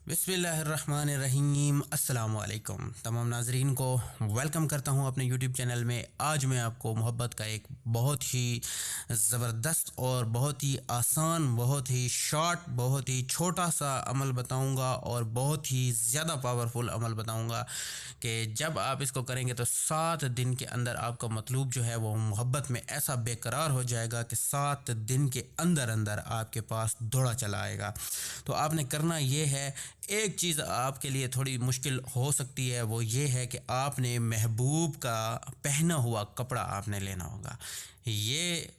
बिस्मिल्लाहिर्रहमानिर्रहीम। अस्सलाम वालेकुम तमाम नाजरीन को वेलकम करता हूँ अपने यूट्यूब चैनल में। आज मैं आपको मोहब्बत का एक बहुत ही ज़बरदस्त और बहुत ही आसान, बहुत ही शॉर्ट, बहुत ही छोटा सा अमल बताऊँगा और बहुत ही ज़्यादा पावरफुल अमल बताऊँगा कि जब आप इसको करेंगे तो 7 दिन के अंदर आपका मतलूब जो है वो मोहब्बत में ऐसा बेकरार हो जाएगा कि 7 दिन के अंदर अंदर आपके पास दौड़ा चला आएगा। तो आपने करना ये है, एक चीज़ आपके लिए थोड़ी मुश्किल हो सकती है, वो ये है कि आपने महबूब का पहना हुआ कपड़ा आपने लेना होगा। ये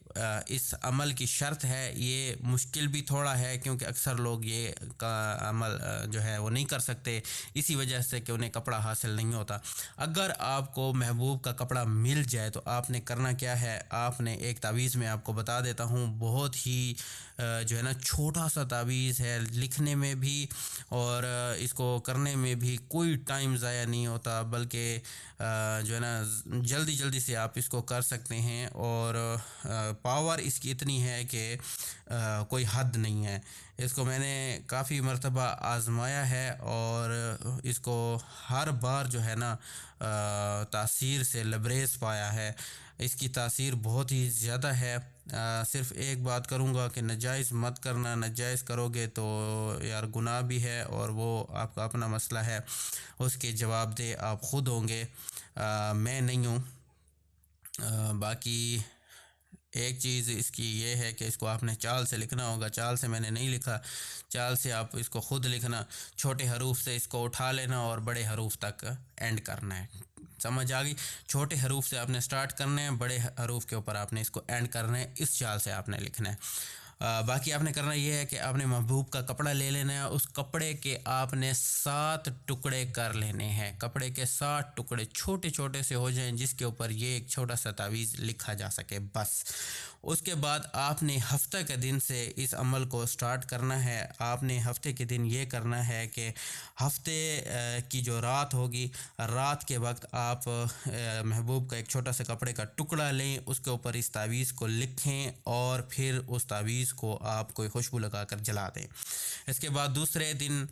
इस अमल की शर्त है। ये मुश्किल भी थोड़ा है क्योंकि अक्सर लोग ये का अमल जो है वो नहीं कर सकते, इसी वजह से कि उन्हें कपड़ा हासिल नहीं होता। अगर आपको महबूब का कपड़ा मिल जाए तो आपने करना क्या है, आपने एक तावीज़ में आपको बता देता हूँ, बहुत ही जो है ना छोटा सा तावीज़ है, लिखने में भी और इसको करने में भी कोई टाइम ज़ाया नहीं होता, बल्कि जो है ना जल्दी जल्दी से आप इसको कर सकते हैं और पावर इसकी इतनी है कि कोई हद नहीं है। इसको मैंने काफ़ी मर्तबा आज़माया है और इसको हर बार जो है ना तासीर से लबरेज़ पाया है। इसकी तासीर बहुत ही ज़्यादा है। सिर्फ़ एक बात करूँगा कि नाजायज़ मत करना, नाजायज़ करोगे तो यार गुनाह भी है और वो आपका अपना मसला है, उसके जवाबदेह आप ख़ुद होंगे, मैं नहीं हूँ। बाकी एक चीज़ इसकी ये है कि इसको आपने चाल से लिखना होगा। चाल से मैंने नहीं लिखा, चाल से आप इसको ख़ुद लिखना, छोटे हरूफ से इसको उठा लेना और बड़े हरूफ तक एंड करना है। समझ आ गई? छोटे हरूफ से आपने स्टार्ट करना है, बड़े हरूफ के ऊपर आपने इसको एंड करना है, इस चाल से आपने लिखना है। बाकी आपने करना ये है कि आपने महबूब का कपड़ा ले लेना है, उस कपड़े के आपने 7 टुकड़े कर लेने हैं। कपड़े के 7 टुकड़े छोटे छोटे से हो जाएं जिसके ऊपर ये एक छोटा सा तावीज़ लिखा जा सके, बस। उसके बाद आपने हफ्ते के दिन से इस अमल को स्टार्ट करना है। आपने हफ्ते के दिन ये करना है कि हफ्ते की जो रात होगी, रात के वक्त आप महबूब का एक छोटा सा कपड़े का टुकड़ा लें, उसके ऊपर इस तावीज़ को लिखें और फिर उस तावीज़ को आप कोई खुशबू लगाकर जला दें। इसके बाद दूसरे दिन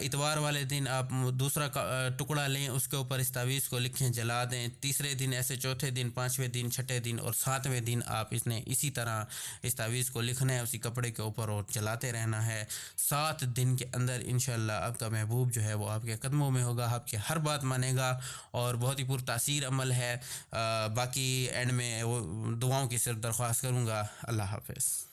इतवार वाले दिन आप दूसरा टुकड़ा लें, उसके ऊपर इस तावीज़ को लिखें, जला दें। तीसरे दिन ऐसे, चौथे दिन, पाँचवें दिन, छठे दिन और सातवें दिन आप इसने इसी तरह इस तावीज़ को लिखना है उसी कपड़े के ऊपर और जलाते रहना है। 7 दिन के अंदर इंशाअल्लाह आपका महबूब जो है वो आपके कदमों में होगा, आपकी हर बात मानेगा और बहुत ही पुरतासीर अमल है। बाकी एंड में वो दुआओं की सिर्फ दरख्वास्त करूँगा। अल्लाह हाफ़िज़।